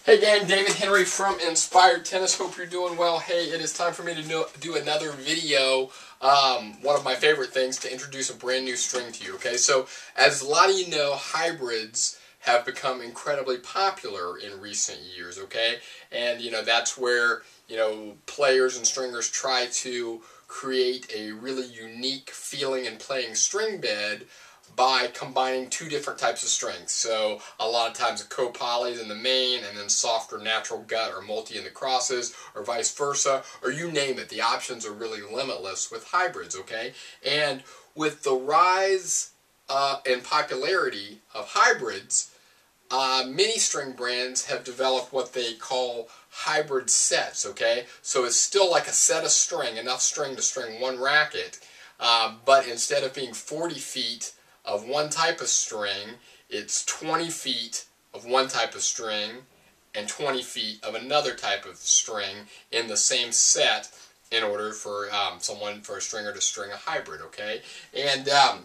Hey gang, David Henry from Inspired Tennis. Hope you're doing well. Hey, it is time for me to do another video. One of my favorite things, to introduce a brand new string to you. Okay, so as a lot of you know, hybrids have become incredibly popular in recent years. Okay, and that's where players and stringers try to create a really unique feeling and playing string bed by combining two different types of strings. So a lot of times co-polys in the main and then softer natural gut or multi in the crosses, or vice versa, or you name it. The options are really limitless with hybrids, okay? And with the rise in popularity of hybrids, many string brands have developed what they call hybrid sets, okay? So it's still like a set of string, enough string to string one racket, but instead of being 40 feet of one type of string, it's 20 feet of one type of string and 20 feet of another type of string in the same set, in order for a stringer to string a hybrid, okay? And the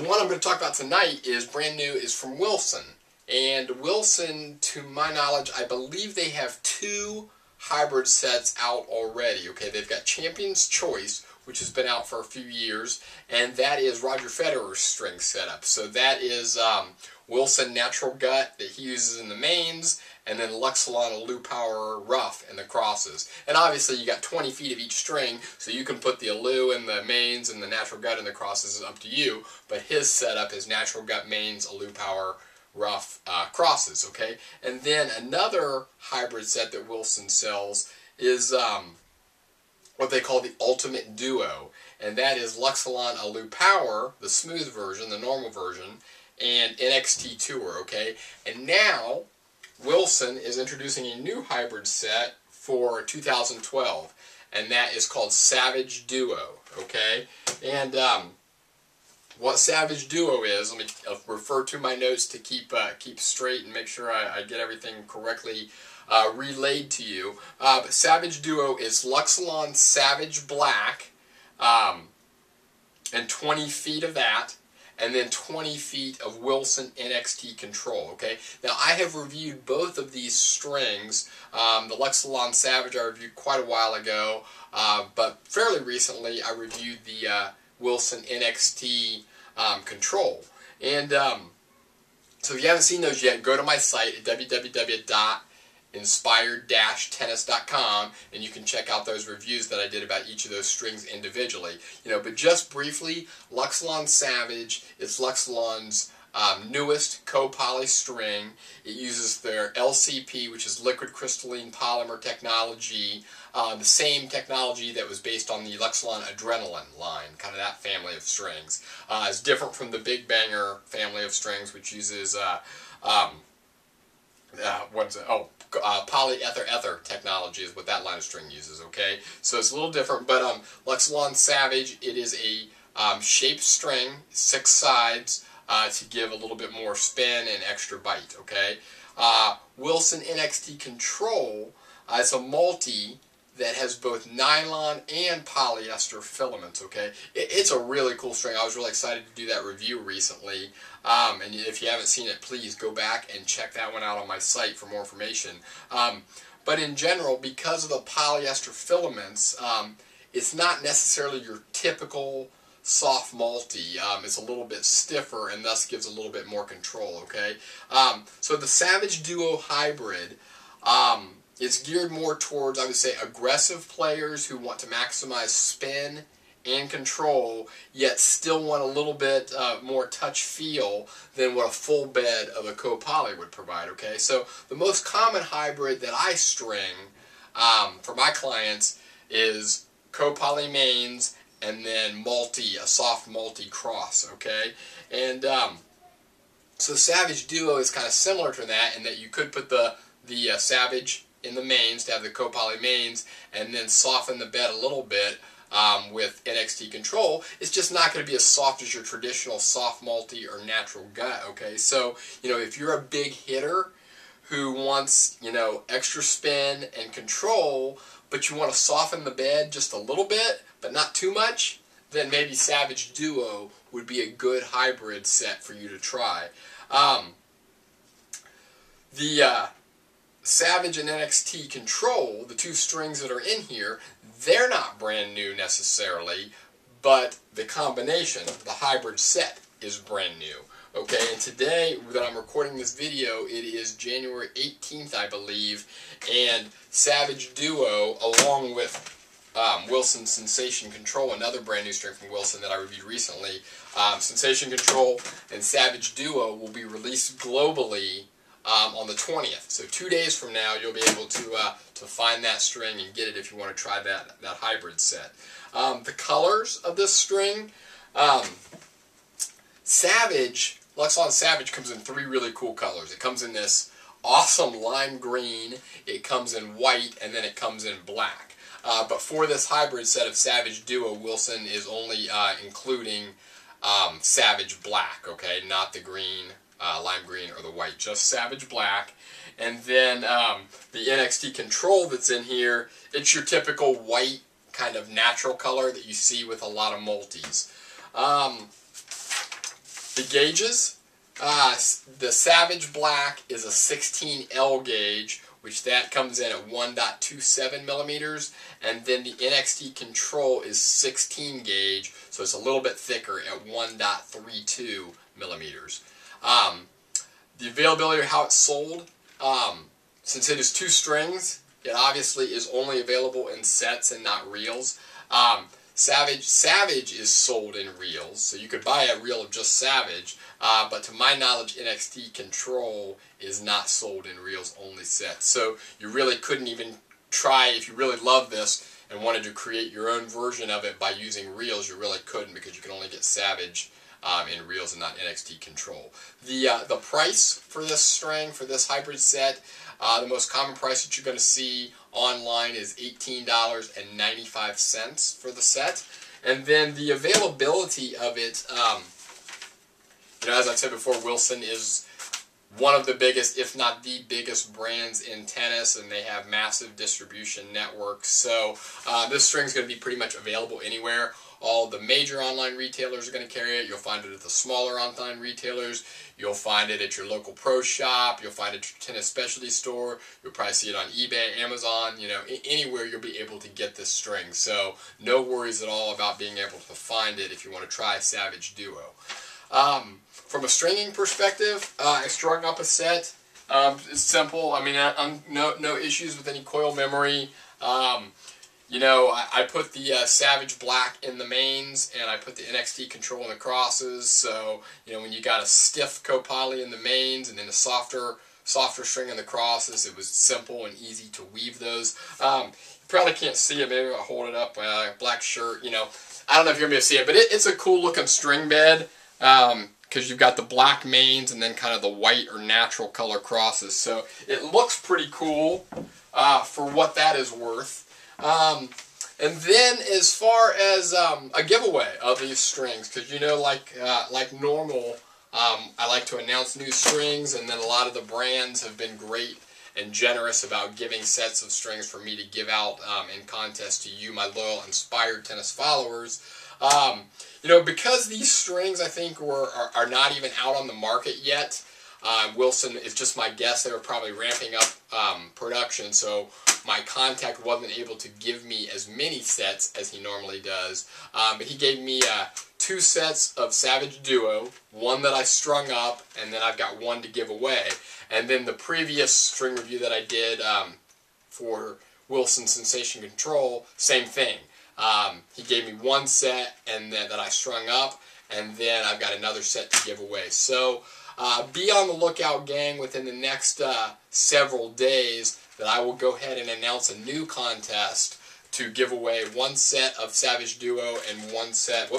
one I'm going to talk about tonight is brand new, is from Wilson. And Wilson, to my knowledge, I believe they have two hybrid sets out already, okay? They've got Champion's Choice, which has been out for a few years, and that is Roger Federer's string setup. So that is Wilson Natural Gut that he uses in the mains, and then Luxilon Power Rough in the crosses. And obviously you got 20 feet of each string, so you can put the Alu in the mains and the Natural Gut in the crosses. Is up to you, but his setup is Natural Gut mains, Power Rough crosses, okay? And then another hybrid set that Wilson sells is what they call the Ultimate Duo, and that is Luxilon Power, the smooth version, the normal version, and NXT Tour, okay? And now Wilson is introducing a new hybrid set for 2012, and that is called Savage Duo, okay? And what Savage Duo is, let me refer to my notes to keep straight and make sure I get everything correctly relayed to you. But Savage Duo is Luxilon Savage Black, and 20 feet of that, and then 20 feet of Wilson NXT Control, okay? Now, I have reviewed both of these strings. The Luxilon Savage I reviewed quite a while ago, but fairly recently I reviewed the Wilson NXT Control. And so if you haven't seen those yet, go to my site at www.inspired-tennis.com, and you can check out those reviews that I did about each of those strings individually. But just briefly, Luxilon Savage is Luxilon's newest co-poly string. It uses their LCP, which is liquid crystalline polymer technology, the same technology that was based on the Luxilon Adrenaline line, kind of that family of strings. It's different from the Big Banger family of strings, which uses polyether technology is what that line of string uses, okay? So it's a little different, but Luxilon Savage, it is a shaped string, 6 sides, to give a little bit more spin and extra bite, okay? Wilson NXT Control, it's a multi that has both nylon and polyester filaments, okay? It's a really cool string. I was really excited to do that review recently. And if you haven't seen it, please go back and check that one out on my site for more information. But in general, because of the polyester filaments, it's not necessarily your typical soft multi. It's a little bit stiffer and thus gives a little bit more control, okay? So the Savage Duo Hybrid, it's geared more towards, I would say, aggressive players who want to maximize spin and control, yet still want a little bit more touch feel than what a full bed of a co-poly would provide, okay? So the most common hybrid that I string for my clients is co-poly mains and then multi, a soft multi cross, okay? And so Savage Duo is kind of similar to that in that you could put the Savage in the mains to have the co-poly mains and then soften the bed a little bit with NXT Control. It's just not going to be as soft as your traditional soft multi or natural gut, okay? So, if you're a big hitter who wants, extra spin and control, but you want to soften the bed just a little bit, but not too much, then maybe Savage Duo would be a good hybrid set for you to try. The Savage and NXT Control, the two strings that are in here, they're not brand new necessarily, but the combination, the hybrid set, is brand new. Okay, and today that I'm recording this video, it is January 18th, I believe, and Savage Duo, along with Wilson Sensation Control, another brand new string from Wilson that I reviewed recently, Sensation Control and Savage Duo will be released globally on the 20th. So 2 days from now, you'll be able to find that string and get it if you want to try that hybrid set. The colors of this string, Savage, Luxilon Savage comes in 3 really cool colors. It comes in this awesome lime green, it comes in white, and then it comes in black. But for this hybrid set of Savage Duo, Wilson is only including Savage Black, okay, not the green, lime green, or the white, just Savage Black. And then the NXT Control that's in here, it's your typical white kind of natural color that you see with a lot of multis. The gauges, the Savage Black is a 16L gauge, which that comes in at 1.27 millimeters, and then the NXT Control is 16 gauge, so it's a little bit thicker at 1.32 millimeters. The availability of how it's sold, since it is 2 strings, it obviously is only available in sets and not reels. Savage is sold in reels, so you could buy a reel of just Savage, but to my knowledge, NXT Control is not sold in reels, only sets. So you really couldn't even try, if you really love this and wanted to create your own version of it by using reels, you really couldn't, because you can only get Savage in reels and not NXT Control. The price for this string, for this hybrid set, the most common price that you're going to see online is $18.95 for the set. And then the availability of it, you know, as I said before, Wilson is one of the biggest, if not the biggest, brands in tennis, and they have massive distribution networks. So this string is going to be pretty much available anywhere. All the major online retailers are going to carry it. You'll find it at the smaller online retailers. You'll find it at your local pro shop. You'll find it at your tennis specialty store. You'll probably see it on eBay, Amazon, you know, anywhere you'll be able to get this string. So no worries at all about being able to find it if you want to try Savage Duo. From a stringing perspective, I strung up a set. It's simple. I mean, no issues with any coil memory. You know, I put the Savage Black in the mains, and I put the NXT Control in the crosses, so, you know, when you got a stiff copoly in the mains and then a softer string in the crosses, it was simple and easy to weave those. You probably can't see it, maybe I'll hold it up, black shirt, you know, I don't know if you're going to be able to see it, but it's a cool looking string bed, because you've got the black mains and then kind of the white or natural color crosses, so it looks pretty cool for what that is worth. And then as far as a giveaway of these strings, because you know, like normal, I like to announce new strings, and then a lot of the brands have been great and generous about giving sets of strings for me to give out in contest to you, my loyal, inspired tennis followers. You know, because these strings, I think, are not even out on the market yet. Wilson, it's just my guess, they were probably ramping up production, so my contact wasn't able to give me as many sets as he normally does. But he gave me 2 sets of Savage Duo, 1 that I strung up, and then I've got 1 to give away. And then the previous string review that I did for Wilson Sensation Control, same thing. He gave me 1 set and that I strung up, and then I've got another set to give away. So be on the lookout, gang, within the next several days that I will go ahead and announce a new contest to give away 1 set of Savage Duo and 1 set,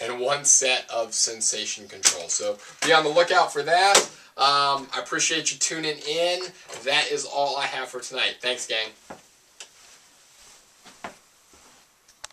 and 1 set of Sensation Control. So be on the lookout for that. I appreciate you tuning in. That is all I have for tonight. Thanks, gang.